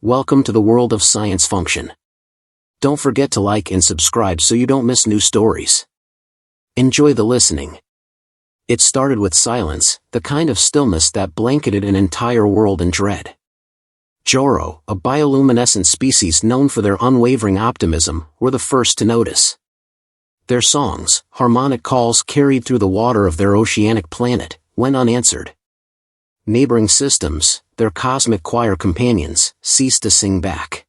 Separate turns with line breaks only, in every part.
Welcome to the world of science function. Don't forget to like and subscribe so you don't miss new stories. Enjoy the listening. It started with silence, the kind of stillness that blanketed an entire world in dread. Joro, a bioluminescent species known for their unwavering optimism, were the first to notice. Their songs, harmonic calls carried through the water of their oceanic planet, went unanswered. Neighboring systems, their cosmic choir companions, ceased to sing back.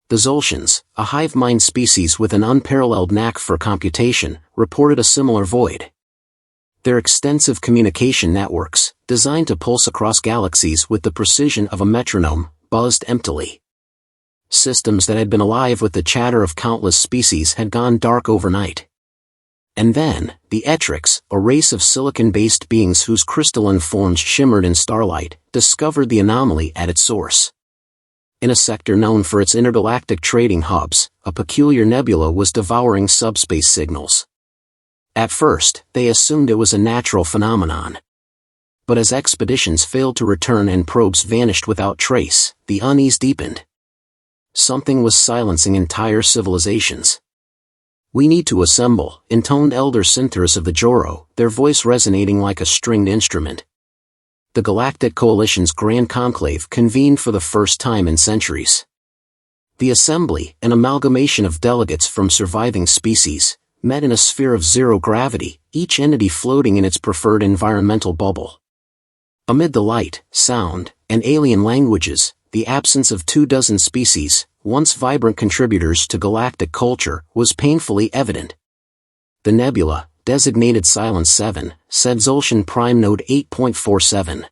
The Zolcians, a hive mind species with an unparalleled knack for computation, reported a similar void. Their extensive communication networks, designed to pulse across galaxies with the precision of a metronome, buzzed emptily. Systems that had been alive with the chatter of countless species had gone dark overnight. And then, the Etrix, a race of silicon-based beings whose crystalline forms shimmered in starlight, discovered the anomaly at its source. In a sector known for its intergalactic trading hubs, a peculiar nebula was devouring subspace signals. At first, they assumed it was a natural phenomenon. But as expeditions failed to return and probes vanished without trace, the unease deepened. Something was silencing entire civilizations. "We need to assemble," intoned Elder Syntheris of the Joro, their voice resonating like a stringed instrument. The Galactic Coalition's Grand Conclave convened for the first time in centuries. The assembly, an amalgamation of delegates from surviving species, met in a sphere of zero gravity, each entity floating in its preferred environmental bubble. Amid the light, sound, and alien languages, the absence of 24 species, once vibrant contributors to galactic culture, was painfully evident. The nebula, designated Silence 7, said Zolcian Prime Node 8.47.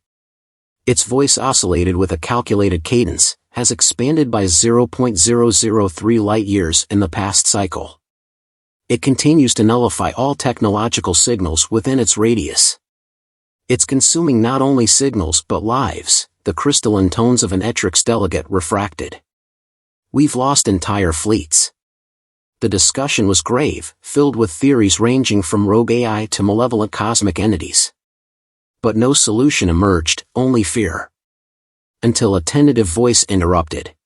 Its voice oscillated with a calculated cadence, has expanded by 0.003 light-years in the past cycle. It continues to nullify all technological signals within its radius. It's consuming not only signals but lives, the crystalline tones of an Etrix delegate refracted. "We've lost entire fleets." The discussion was grave, filled with theories ranging from rogue AI to malevolent cosmic entities. But no solution emerged, only fear. Until a tentative voice interrupted.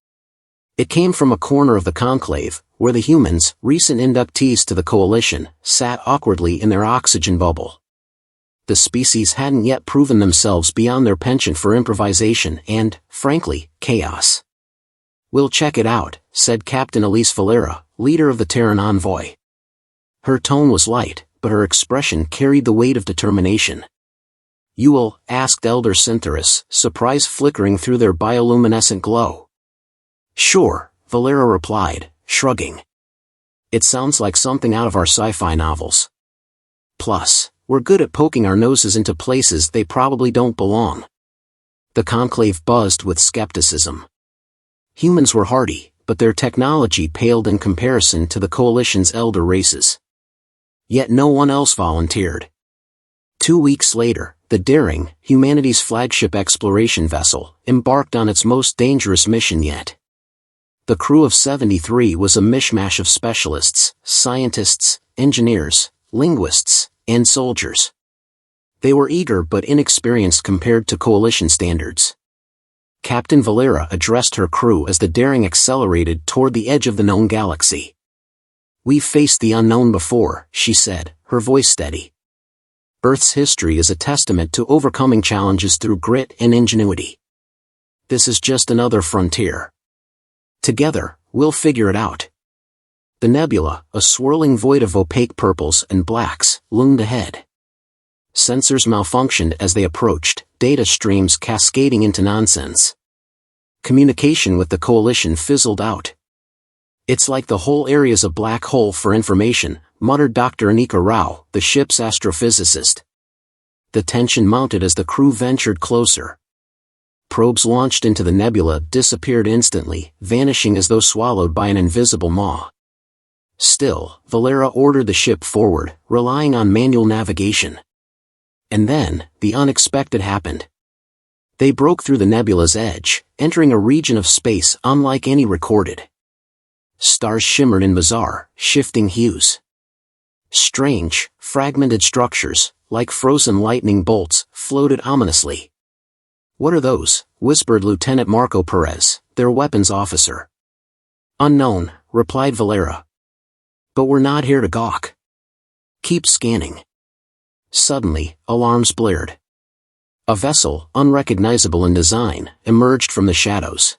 It came from a corner of the conclave, where the humans, recent inductees to the coalition, sat awkwardly in their oxygen bubble. The species hadn't yet proven themselves beyond their penchant for improvisation and, frankly, chaos. "We'll check it out," said Captain Elise Valera, leader of the Terran envoy. Her tone was light, but her expression carried the weight of determination. "You will?" asked Elder Syntheris, surprise flickering through their bioluminescent glow. "Sure," Valera replied, shrugging. "It sounds like something out of our sci-fi novels. Plus, we're good at poking our noses into places they probably don't belong." The conclave buzzed with skepticism. Humans were hardy, but their technology paled in comparison to the Coalition's elder races. Yet no one else volunteered. 2 weeks later, the Daring, humanity's flagship exploration vessel, embarked on its most dangerous mission yet. The crew of 73 was a mishmash of specialists, scientists, engineers, linguists, and soldiers. They were eager but inexperienced compared to Coalition standards. Captain Valera addressed her crew as the Daring accelerated toward the edge of the known galaxy. "We've faced the unknown before," she said, her voice steady. "Earth's history is a testament to overcoming challenges through grit and ingenuity. This is just another frontier. Together, we'll figure it out." The nebula, a swirling void of opaque purples and blacks, loomed ahead. Sensors malfunctioned as they approached, data streams cascading into nonsense. Communication with the Coalition fizzled out. "It's like the whole area's a black hole for information," muttered Dr. Anika Rao, the ship's astrophysicist. The tension mounted as the crew ventured closer. Probes launched into the nebula disappeared instantly, vanishing as though swallowed by an invisible maw. Still, Valera ordered the ship forward, relying on manual navigation. And then, the unexpected happened. They broke through the nebula's edge, entering a region of space unlike any recorded. Stars shimmered in bizarre, shifting hues. Strange, fragmented structures, like frozen lightning bolts, floated ominously. "What are those?" whispered Lieutenant Marco Perez, their weapons officer. Unknown, replied Valera. But we're not here to gawk. Keep scanning. Suddenly, alarms blared. A vessel, unrecognizable in design, emerged from the shadows.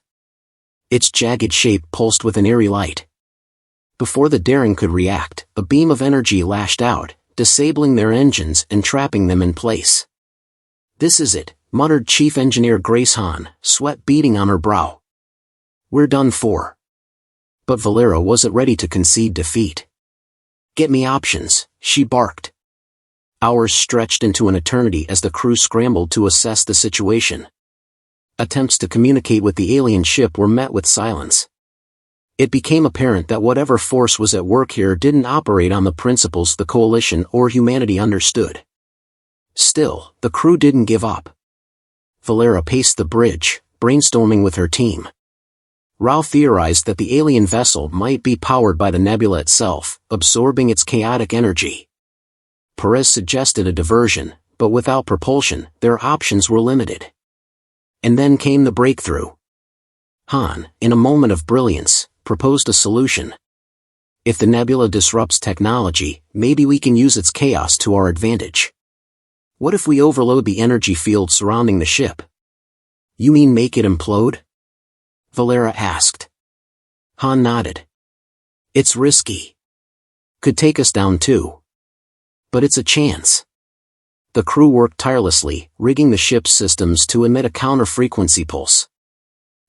Its jagged shape pulsed with an eerie light. Before the Daring could react, a beam of energy lashed out, disabling their engines and trapping them in place. This is it, muttered Chief Engineer Grace Hahn, sweat beading on her brow. We're done for. But Valera wasn't ready to concede defeat. Get me options, she barked. Hours stretched into an eternity as the crew scrambled to assess the situation. Attempts to communicate with the alien ship were met with silence. It became apparent that whatever force was at work here didn't operate on the principles the Coalition or humanity understood. Still, the crew didn't give up. Valera paced the bridge, brainstorming with her team. Rao theorized that the alien vessel might be powered by the nebula itself, absorbing its chaotic energy. Perez suggested a diversion, but without propulsion, their options were limited. And then came the breakthrough. Hahn, in a moment of brilliance, proposed a solution. If the nebula disrupts technology, maybe we can use its chaos to our advantage. What if we overload the energy field surrounding the ship? You mean make it implode? Valera asked. Hahn nodded. It's risky. Could take us down too. But it's a chance. The crew worked tirelessly, rigging the ship's systems to emit a counter-frequency pulse.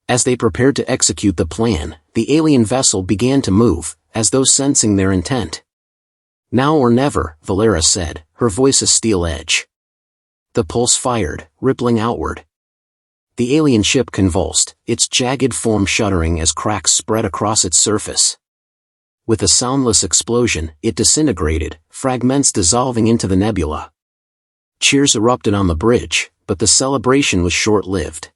As they prepared to execute the plan, the alien vessel began to move, as though sensing their intent. Now or never, Valera said, her voice a steel edge. The pulse fired, rippling outward. The alien ship convulsed, its jagged form shuddering as cracks spread across its surface. With a soundless explosion, it disintegrated, fragments dissolving into the nebula. Cheers erupted on the bridge, but the celebration was short-lived.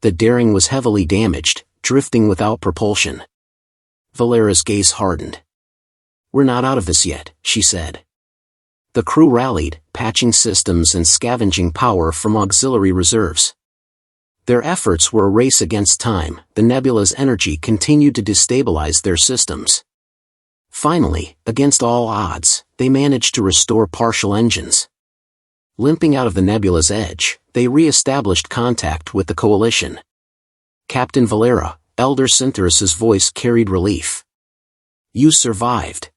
The Daring was heavily damaged, drifting without propulsion. Valera's gaze hardened. We're not out of this yet, she said. The crew rallied, patching systems and scavenging power from auxiliary reserves. Their efforts were a race against time, the nebula's energy continued to destabilize their systems. Finally, against all odds, they managed to restore partial engines. Limping out of the nebula's edge, they re-established contact with the Coalition. Captain Valera, Elder Syntheris's voice carried relief. You survived.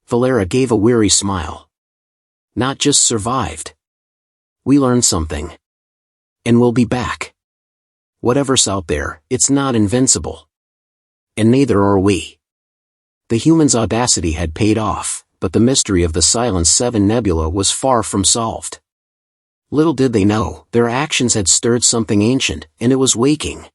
Valera gave a weary smile. Not just survived. We learned something. And we'll be back. Whatever's out there, it's not invincible. And neither are we. The humans' audacity had paid off, but the mystery of the Silence 7 Nebula was far from solved. Little did they know, their actions had stirred something ancient, and it was waking.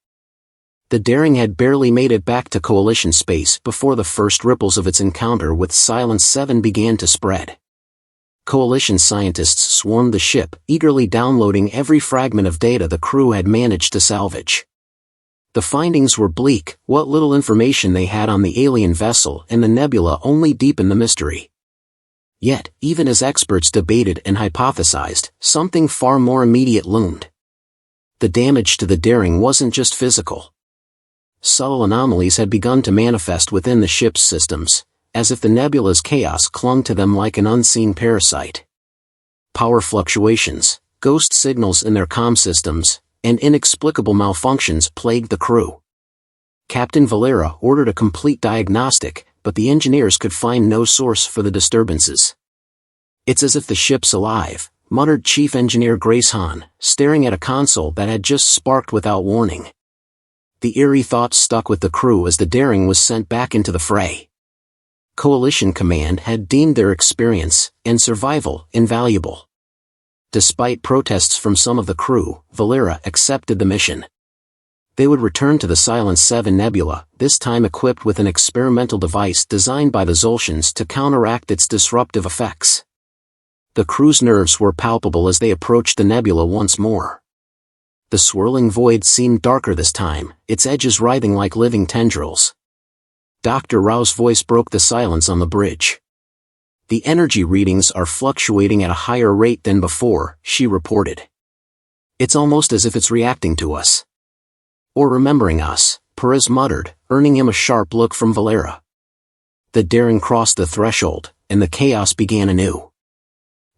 The Daring had barely made it back to Coalition space before the first ripples of its encounter with Silence 7 began to spread. Coalition scientists swarmed the ship, eagerly downloading every fragment of data the crew had managed to salvage. The findings were bleak, what little information they had on the alien vessel and the nebula only deepened the mystery. Yet, even as experts debated and hypothesized, something far more immediate loomed. The damage to the Daring wasn't just physical. Subtle anomalies had begun to manifest within the ship's systems, as if the nebula's chaos clung to them like an unseen parasite. Power fluctuations, ghost signals in their comm systems, and inexplicable malfunctions plagued the crew. Captain Valera ordered a complete diagnostic, but the engineers could find no source for the disturbances. It's as if the ship's alive, muttered Chief Engineer Grace Hahn, staring at a console that had just sparked without warning. The eerie thought stuck with the crew as the Daring was sent back into the fray. Coalition Command had deemed their experience and survival invaluable. Despite protests from some of the crew, Valera accepted the mission. They would return to the Silence 7 Nebula, this time equipped with an experimental device designed by the Zolcians to counteract its disruptive effects. The crew's nerves were palpable as they approached the nebula once more. The swirling void seemed darker this time, its edges writhing like living tendrils. Dr. Rao's voice broke the silence on the bridge. The energy readings are fluctuating at a higher rate than before, she reported. It's almost as if it's reacting to us. Or remembering us, Perez muttered, earning him a sharp look from Valera. The daring crossed the threshold, and the chaos began anew.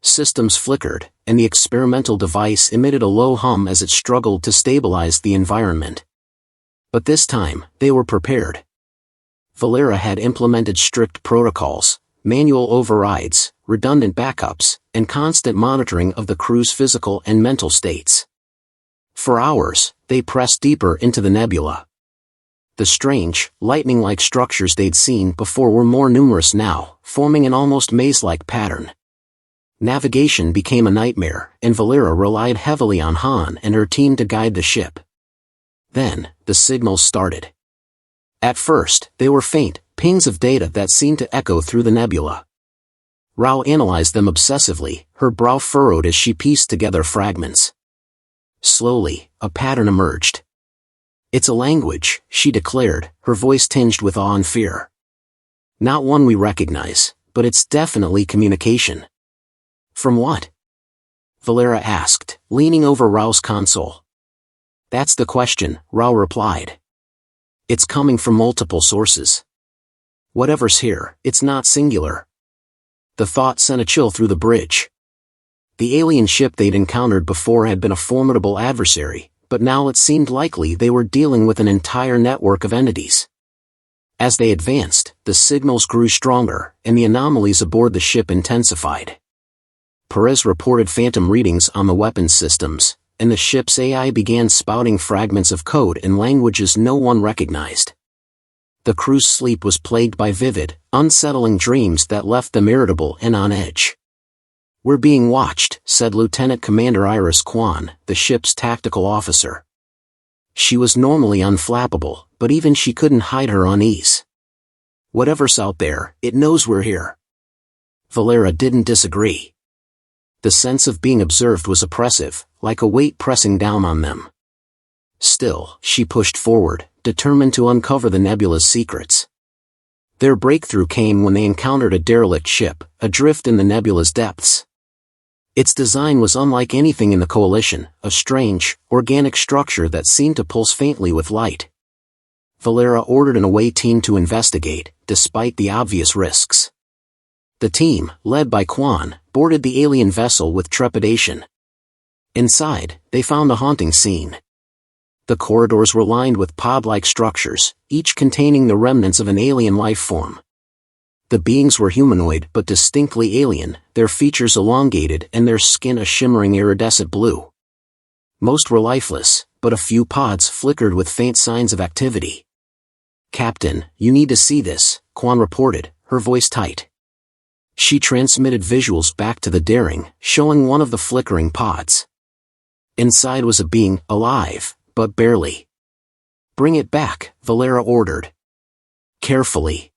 Systems flickered, and the experimental device emitted a low hum as it struggled to stabilize the environment. But this time, they were prepared. Valera had implemented strict protocols, manual overrides, redundant backups, and constant monitoring of the crew's physical and mental states. For hours, they pressed deeper into the nebula. The strange, lightning-like structures they'd seen before were more numerous now, forming an almost maze-like pattern. Navigation became a nightmare, and Valera relied heavily on Han and her team to guide the ship. Then, the signals started. At first, they were faint, pings of data that seemed to echo through the nebula. Rao analyzed them obsessively, her brow furrowed as she pieced together fragments. Slowly, a pattern emerged. "It's a language," she declared, her voice tinged with awe and fear. "Not one we recognize, but it's definitely communication." "From what?" Valera asked, leaning over Rao's console. "That's the question," Rao replied. "It's coming from multiple sources. Whatever's here, it's not singular." The thought sent a chill through the bridge. The alien ship they'd encountered before had been a formidable adversary, but now it seemed likely they were dealing with an entire network of entities. As they advanced, the signals grew stronger, and the anomalies aboard the ship intensified. Perez reported phantom readings on the weapons systems, and the ship's AI began spouting fragments of code in languages no one recognized. The crew's sleep was plagued by vivid, unsettling dreams that left them irritable and on edge. "We're being watched," said Lieutenant Commander Iris Kwan, the ship's tactical officer. She was normally unflappable, but even she couldn't hide her unease. "Whatever's out there, it knows we're here." Valera didn't disagree. The sense of being observed was oppressive, like a weight pressing down on them. Still, she pushed forward, determined to uncover the nebula's secrets. Their breakthrough came when they encountered a derelict ship, adrift in the nebula's depths. Its design was unlike anything in the Coalition, a strange, organic structure that seemed to pulse faintly with light. Valera ordered an away team to investigate, despite the obvious risks. The team, led by Kwan, boarded the alien vessel with trepidation. Inside, they found a haunting scene. The corridors were lined with pod-like structures, each containing the remnants of an alien life form. The beings were humanoid but distinctly alien, their features elongated and their skin a shimmering iridescent blue. Most were lifeless, but a few pods flickered with faint signs of activity. "Captain, you need to see this," Kwan reported, her voice tight. She transmitted visuals back to the Daring, showing one of the flickering pods. Inside was a being, alive, but barely. "Bring it back," Valera ordered. Carefully.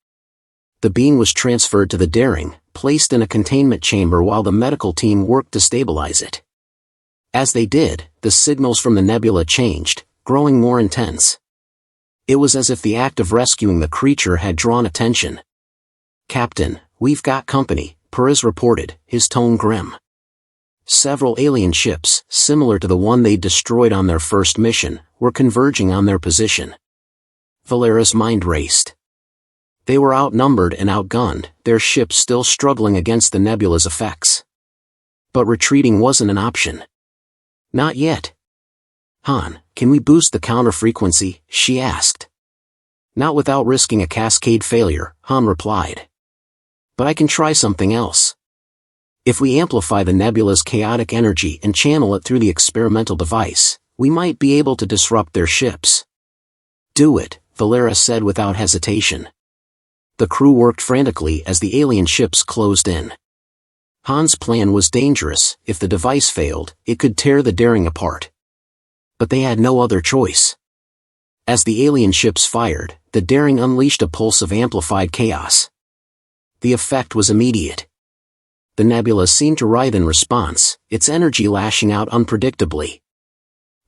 The being was transferred to the Daring, placed in a containment chamber while the medical team worked to stabilize it. As they did, the signals from the nebula changed, growing more intense. It was as if the act of rescuing the creature had drawn attention. "Captain, we've got company," Perez reported, his tone grim. Several alien ships, similar to the one they'd destroyed on their first mission, were converging on their position. Valera's mind raced. They were outnumbered and outgunned, their ships still struggling against the nebula's effects. But retreating wasn't an option. Not yet. "Han, can we boost the counter frequency?" she asked. "Not without risking a cascade failure," Han replied. "But I can try something else. If we amplify the nebula's chaotic energy and channel it through the experimental device, we might be able to disrupt their ships." "Do it," Valera said without hesitation. The crew worked frantically as the alien ships closed in. Han's plan was dangerous. If the device failed, it could tear the Daring apart. But they had no other choice. As the alien ships fired, the Daring unleashed a pulse of amplified chaos. The effect was immediate. The nebula seemed to writhe in response, its energy lashing out unpredictably.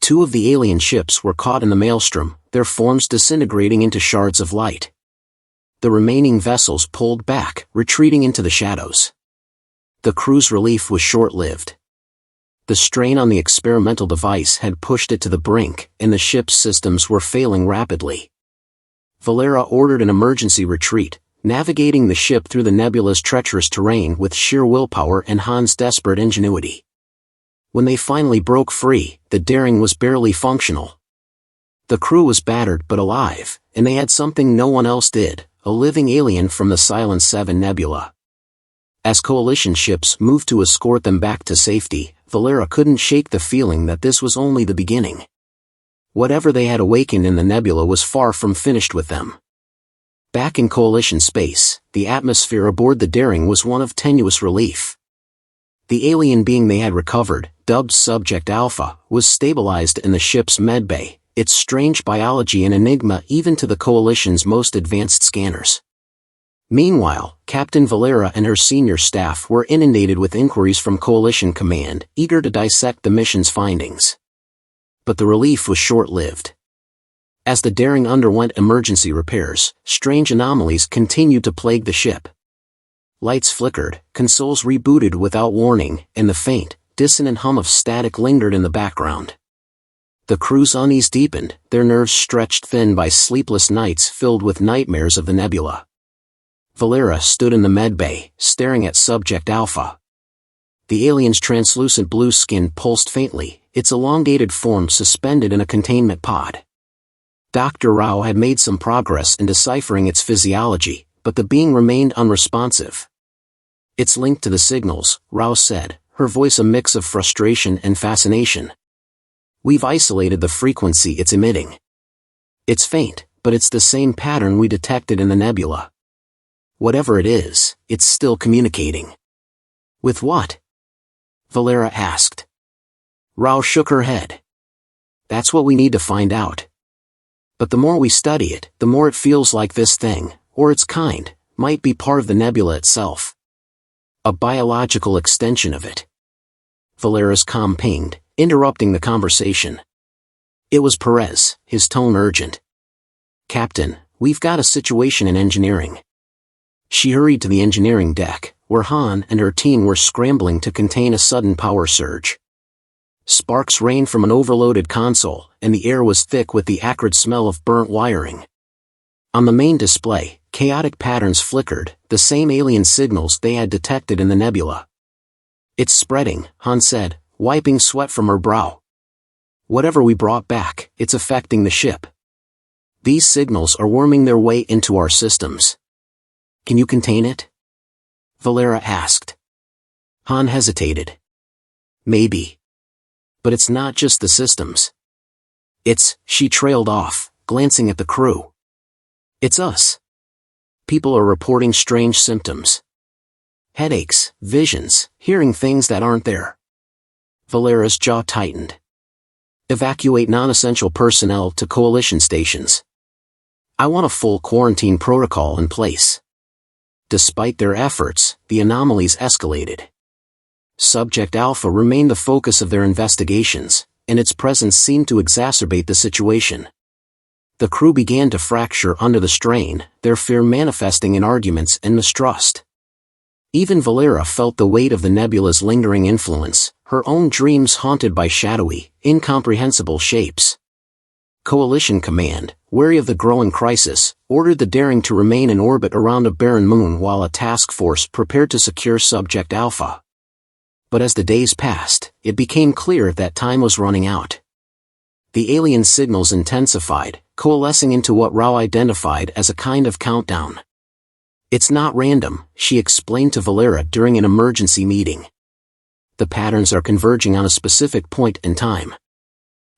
Two of the alien ships were caught in the maelstrom, their forms disintegrating into shards of light. The remaining vessels pulled back, retreating into the shadows. The crew's relief was short-lived. The strain on the experimental device had pushed it to the brink, and the ship's systems were failing rapidly. Valera ordered an emergency retreat, navigating the ship through the nebula's treacherous terrain with sheer willpower and Han's desperate ingenuity. When they finally broke free, the Daring was barely functional. The crew was battered but alive, and they had something no one else did, a living alien from the Silent 7 Nebula. As Coalition ships moved to escort them back to safety, Valera couldn't shake the feeling that this was only the beginning. Whatever they had awakened in the nebula was far from finished with them. Back in Coalition space, the atmosphere aboard the Daring was one of tenuous relief. The alien being they had recovered, dubbed Subject Alpha, was stabilized in the ship's medbay, its strange biology an enigma even to the Coalition's most advanced scanners. Meanwhile, Captain Valera and her senior staff were inundated with inquiries from Coalition Command, eager to dissect the mission's findings. But the relief was short-lived. As the Daring underwent emergency repairs, strange anomalies continued to plague the ship. Lights flickered, consoles rebooted without warning, and the faint, dissonant hum of static lingered in the background. The crew's unease deepened, their nerves stretched thin by sleepless nights filled with nightmares of the nebula. Valera stood in the medbay, staring at Subject Alpha. The alien's translucent blue skin pulsed faintly, its elongated form suspended in a containment pod. Dr. Rao had made some progress in deciphering its physiology, but the being remained unresponsive. "It's linked to the signals," Rao said, her voice a mix of frustration and fascination. "We've isolated the frequency it's emitting. It's faint, but it's the same pattern we detected in the nebula. Whatever it is, it's still communicating." "With what?" Valera asked. Rao shook her head. "That's what we need to find out. But the more we study it, the more it feels like this thing, or its kind, might be part of the nebula itself. A biological extension of it." Valera's calm pinged, interrupting the conversation. It was Perez, his tone urgent. "Captain, we've got a situation in engineering." She hurried to the engineering deck, where Han and her team were scrambling to contain a sudden power surge. Sparks rained from an overloaded console, and the air was thick with the acrid smell of burnt wiring. On the main display, chaotic patterns flickered, the same alien signals they had detected in the nebula. "It's spreading," Han said, wiping sweat from her brow. "Whatever we brought back, it's affecting the ship. These signals are worming their way into our systems." "Can you contain it?" Valera asked. Han hesitated. "Maybe. But it's not just the systems. She trailed off, glancing at the crew. "It's us. People are reporting strange symptoms. Headaches, visions, hearing things that aren't there." Valera's jaw tightened. "Evacuate non-essential personnel to Coalition stations. I want a full quarantine protocol in place." Despite their efforts, the anomalies escalated. Subject Alpha remained the focus of their investigations, and its presence seemed to exacerbate the situation. The crew began to fracture under the strain, their fear manifesting in arguments and mistrust. Even Valera felt the weight of the nebula's lingering influence, her own dreams haunted by shadowy, incomprehensible shapes. Coalition Command, wary of the growing crisis, ordered the Daring to remain in orbit around a barren moon while a task force prepared to secure Subject Alpha. But as the days passed, it became clear that time was running out. The alien signals intensified, coalescing into what Rao identified as a kind of countdown. "It's not random," she explained to Valera during an emergency meeting. "The patterns are converging on a specific point in time.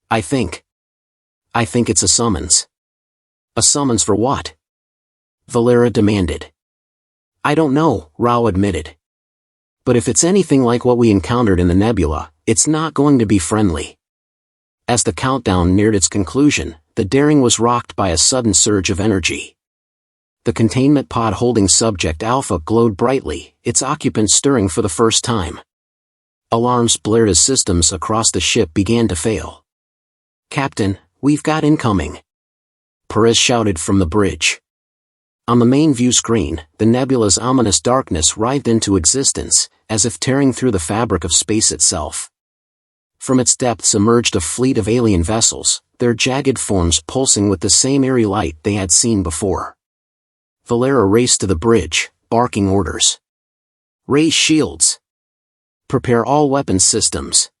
I think it's a summons." "A summons for what?" Valera demanded. "I don't know," Rao admitted. "But if it's anything like what we encountered in the nebula, it's not going to be friendly." As the countdown neared its conclusion, the Daring was rocked by a sudden surge of energy. The containment pod holding Subject Alpha glowed brightly, its occupants stirring for the first time. Alarms blared as systems across the ship began to fail. "Captain, we've got incoming," Perez shouted from the bridge. On the main view screen, the nebula's ominous darkness writhed into existence, as if tearing through the fabric of space itself. From its depths emerged a fleet of alien vessels, their jagged forms pulsing with the same eerie light they had seen before. Valera raced to the bridge, barking orders. "Raise shields. Prepare all weapons systems."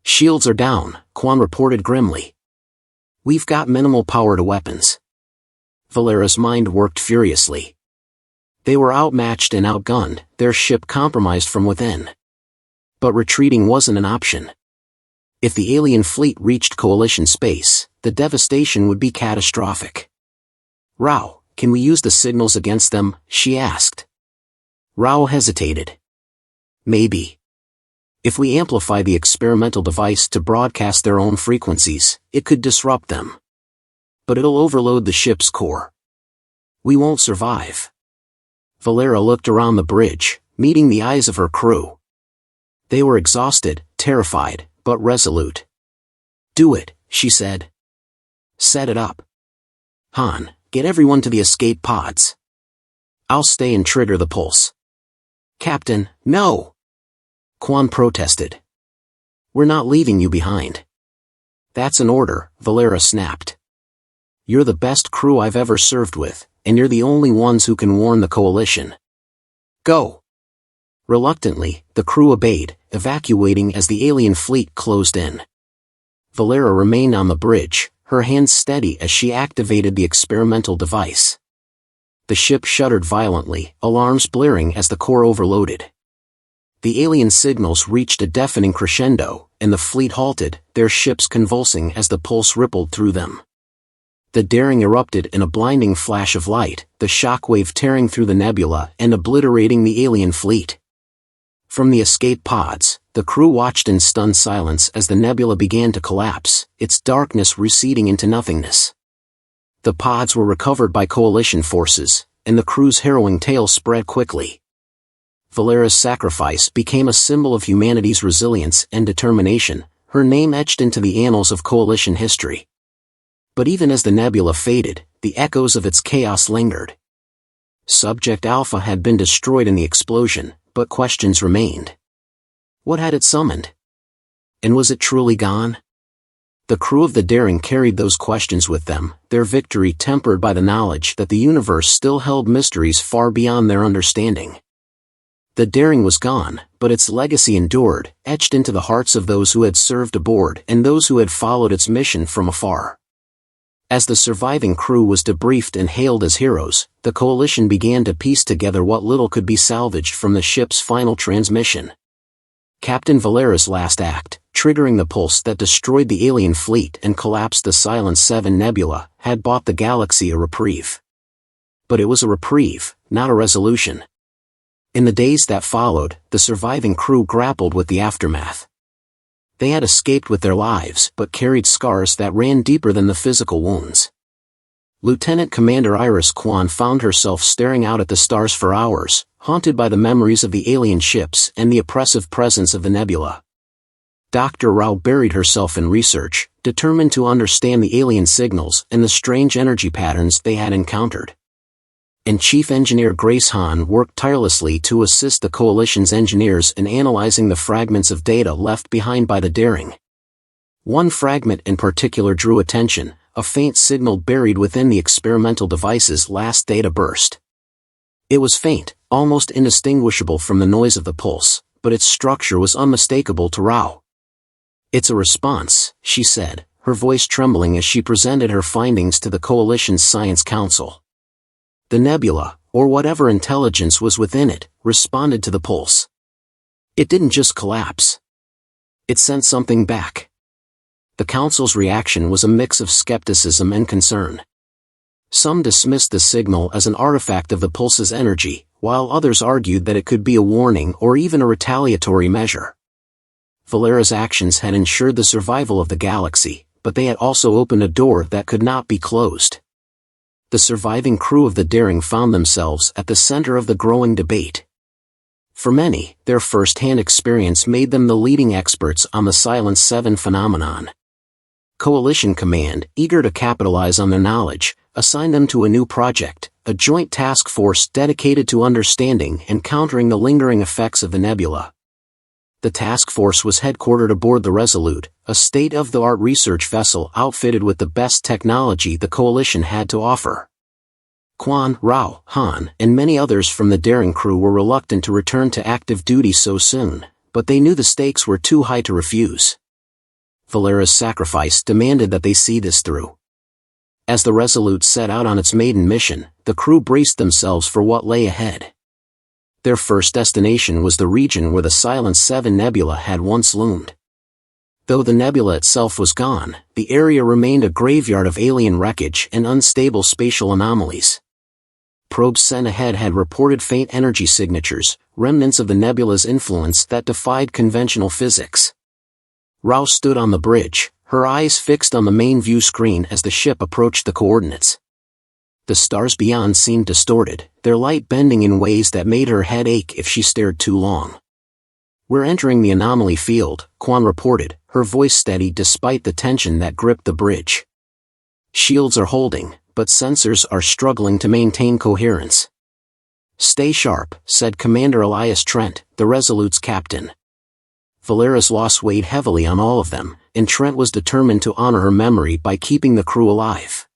"Shields are down," Quan reported grimly. "We've got minimal power to weapons." Valera's mind worked furiously. They were outmatched and outgunned, their ship compromised from within. But retreating wasn't an option. If the alien fleet reached Coalition space, the devastation would be catastrophic. "Rao, can we use the signals against them?" she asked. Rao hesitated. "Maybe. If we amplify the experimental device to broadcast their own frequencies, it could disrupt them. But it'll overload the ship's core. We won't survive." Valera looked around the bridge, meeting the eyes of her crew. They were exhausted, terrified, but resolute. "Do it," she said. "Set it up. Han, get everyone to the escape pods. I'll stay and trigger the pulse." "Captain, no!" Quan protested. "We're not leaving you behind." "That's an order," Valera snapped. "You're the best crew I've ever served with, and you're the only ones who can warn the Coalition. Go!" Reluctantly, the crew obeyed, evacuating as the alien fleet closed in. Valera remained on the bridge, her hands steady as she activated the experimental device. The ship shuddered violently, alarms blaring as the core overloaded. The alien signals reached a deafening crescendo, and the fleet halted, their ships convulsing as the pulse rippled through them. The daring erupted in a blinding flash of light, the shockwave tearing through the nebula and obliterating the alien fleet. From the escape pods, the crew watched in stunned silence as the nebula began to collapse, its darkness receding into nothingness. The pods were recovered by Coalition forces, and the crew's harrowing tale spread quickly. Valera's sacrifice became a symbol of humanity's resilience and determination, her name etched into the annals of Coalition history. But even as the nebula faded, the echoes of its chaos lingered. Subject Alpha had been destroyed in the explosion, but questions remained. What had it summoned? And was it truly gone? The crew of the Daring carried those questions with them, their victory tempered by the knowledge that the universe still held mysteries far beyond their understanding. The Daring was gone, but its legacy endured, etched into the hearts of those who had served aboard and those who had followed its mission from afar. As the surviving crew was debriefed and hailed as heroes, the Coalition began to piece together what little could be salvaged from the ship's final transmission. Captain Valera's last act, triggering the pulse that destroyed the alien fleet and collapsed the Silence 7 nebula, had bought the galaxy a reprieve. But it was a reprieve, not a resolution. In the days that followed, the surviving crew grappled with the aftermath. They had escaped with their lives but carried scars that ran deeper than the physical wounds. Lieutenant Commander Iris Kwan found herself staring out at the stars for hours, haunted by the memories of the alien ships and the oppressive presence of the nebula. Dr. Rao buried herself in research, determined to understand the alien signals and the strange energy patterns they had encountered. And Chief Engineer Grace Han worked tirelessly to assist the Coalition's engineers in analyzing the fragments of data left behind by the Daring. One fragment in particular drew attention, a faint signal buried within the experimental device's last data burst. It was faint, almost indistinguishable from the noise of the pulse, but its structure was unmistakable to Rao. "It's a response," she said, her voice trembling as she presented her findings to the Coalition's Science Council. The nebula, or whatever intelligence was within it, responded to the pulse. It didn't just collapse. It sent something back. The Council's reaction was a mix of skepticism and concern. Some dismissed the signal as an artifact of the pulse's energy, while others argued that it could be a warning or even a retaliatory measure. Valera's actions had ensured the survival of the galaxy, but they had also opened a door that could not be closed. The surviving crew of the Daring found themselves at the center of the growing debate. For many, their first-hand experience made them the leading experts on the Silence 7 phenomenon. Coalition Command, eager to capitalize on their knowledge, assigned them to a new project, a joint task force dedicated to understanding and countering the lingering effects of the nebula. The task force was headquartered aboard the Resolute, a state-of-the-art research vessel outfitted with the best technology the Coalition had to offer. Quan, Rao, Han, and many others from the daring crew were reluctant to return to active duty so soon, but they knew the stakes were too high to refuse. Valera's sacrifice demanded that they see this through. As the Resolute set out on its maiden mission, the crew braced themselves for what lay ahead. Their first destination was the region where the Silent 7 Nebula had once loomed. Though the nebula itself was gone, the area remained a graveyard of alien wreckage and unstable spatial anomalies. Probes sent ahead had reported faint energy signatures, remnants of the nebula's influence that defied conventional physics. Rao stood on the bridge, her eyes fixed on the main view screen as the ship approached the coordinates. The stars beyond seemed distorted, their light bending in ways that made her head ache if she stared too long. "We're entering the anomaly field," Quan reported, her voice steady despite the tension that gripped the bridge. "Shields are holding, but sensors are struggling to maintain coherence." "Stay sharp," said Commander Elias Trent, the Resolute's captain. Valera's loss weighed heavily on all of them, and Trent was determined to honor her memory by keeping the crew alive.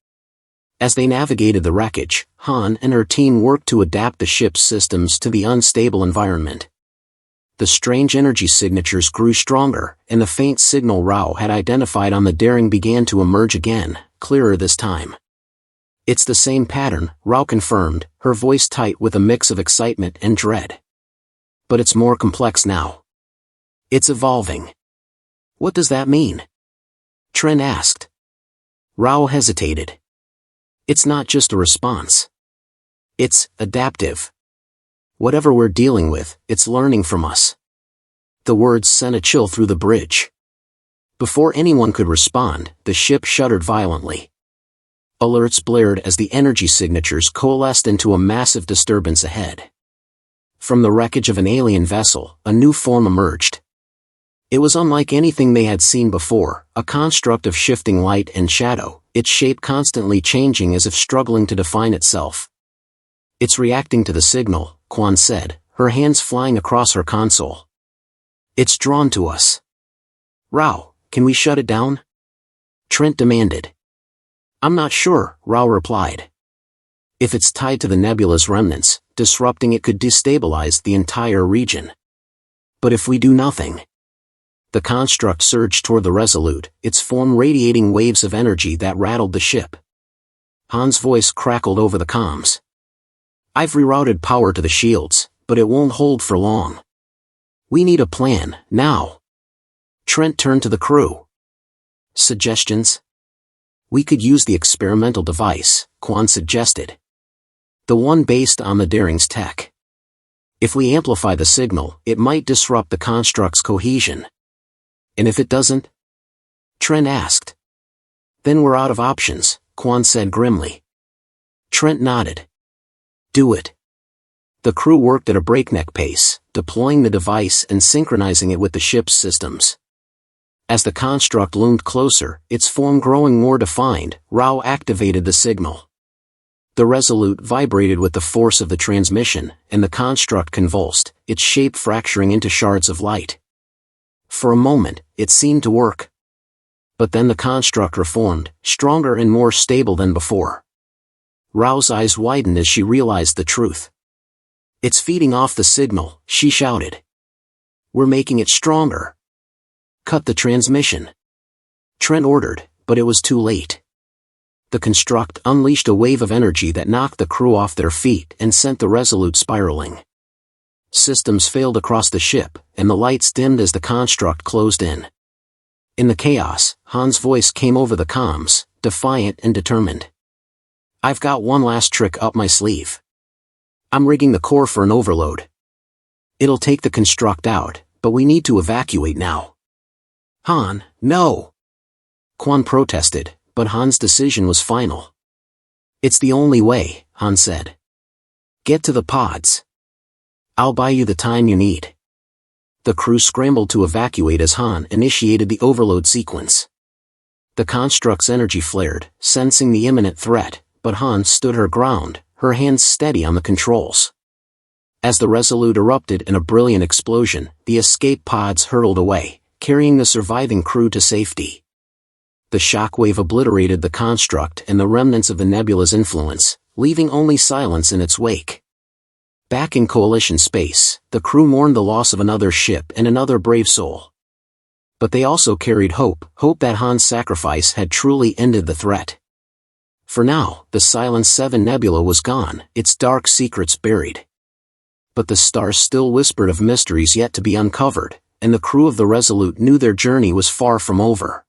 As they navigated the wreckage, Han and her team worked to adapt the ship's systems to the unstable environment. The strange energy signatures grew stronger, and the faint signal Rao had identified on the Daring began to emerge again, clearer this time. "It's the same pattern," Rao confirmed, her voice tight with a mix of excitement and dread. "But it's more complex now. It's evolving." "What does that mean?" Trent asked. Rao hesitated. "It's not just a response. It's adaptive. Whatever we're dealing with, it's learning from us." The words sent a chill through the bridge. Before anyone could respond, the ship shuddered violently. Alerts blared as the energy signatures coalesced into a massive disturbance ahead. From the wreckage of an alien vessel, a new form emerged. It was unlike anything they had seen before, a construct of shifting light and shadow, its shape constantly changing as if struggling to define itself. "It's reacting to the signal," Quan said, her hands flying across her console. "It's drawn to us." "Rao, can we shut it down?" Trent demanded. "I'm not sure," Rao replied. "If it's tied to the nebula's remnants, disrupting it could destabilize the entire region. But if we do nothing..." The construct surged toward the Resolute, its form radiating waves of energy that rattled the ship. Han's voice crackled over the comms. "I've rerouted power to the shields, but it won't hold for long. We need a plan, now." Trent turned to the crew. "Suggestions?" "We could use the experimental device," Quan suggested. "The one based on the Daring's tech. If we amplify the signal, it might disrupt the construct's cohesion." "And if it doesn't?" Trent asked. "Then we're out of options," Quan said grimly. Trent nodded. "Do it." The crew worked at a breakneck pace, deploying the device and synchronizing it with the ship's systems. As the construct loomed closer, its form growing more defined, Rao activated the signal. The Resolute vibrated with the force of the transmission, and the construct convulsed, its shape fracturing into shards of light. For a moment, it seemed to work. But then the construct reformed, stronger and more stable than before. Rao's eyes widened as she realized the truth. "It's feeding off the signal," she shouted. "We're making it stronger." "Cut the transmission," Trent ordered, but it was too late. The construct unleashed a wave of energy that knocked the crew off their feet and sent the Resolute spiraling. Systems failed across the ship, and the lights dimmed as the construct closed in. In the chaos, Han's voice came over the comms, defiant and determined. "I've got one last trick up my sleeve. I'm rigging the core for an overload. It'll take the construct out, but we need to evacuate now." "Han, no!" Quan protested, but Han's decision was final. "It's the only way," Han said. "Get to the pods. I'll buy you the time you need." The crew scrambled to evacuate as Han initiated the overload sequence. The construct's energy flared, sensing the imminent threat, but Han stood her ground, her hands steady on the controls. As the Resolute erupted in a brilliant explosion, the escape pods hurtled away, carrying the surviving crew to safety. The shockwave obliterated the construct and the remnants of the nebula's influence, leaving only silence in its wake. Back in Coalition space, the crew mourned the loss of another ship and another brave soul. But they also carried hope that Han's sacrifice had truly ended the threat. For now, the Silence 7 Nebula was gone, its dark secrets buried. But the stars still whispered of mysteries yet to be uncovered, and the crew of the Resolute knew their journey was far from over.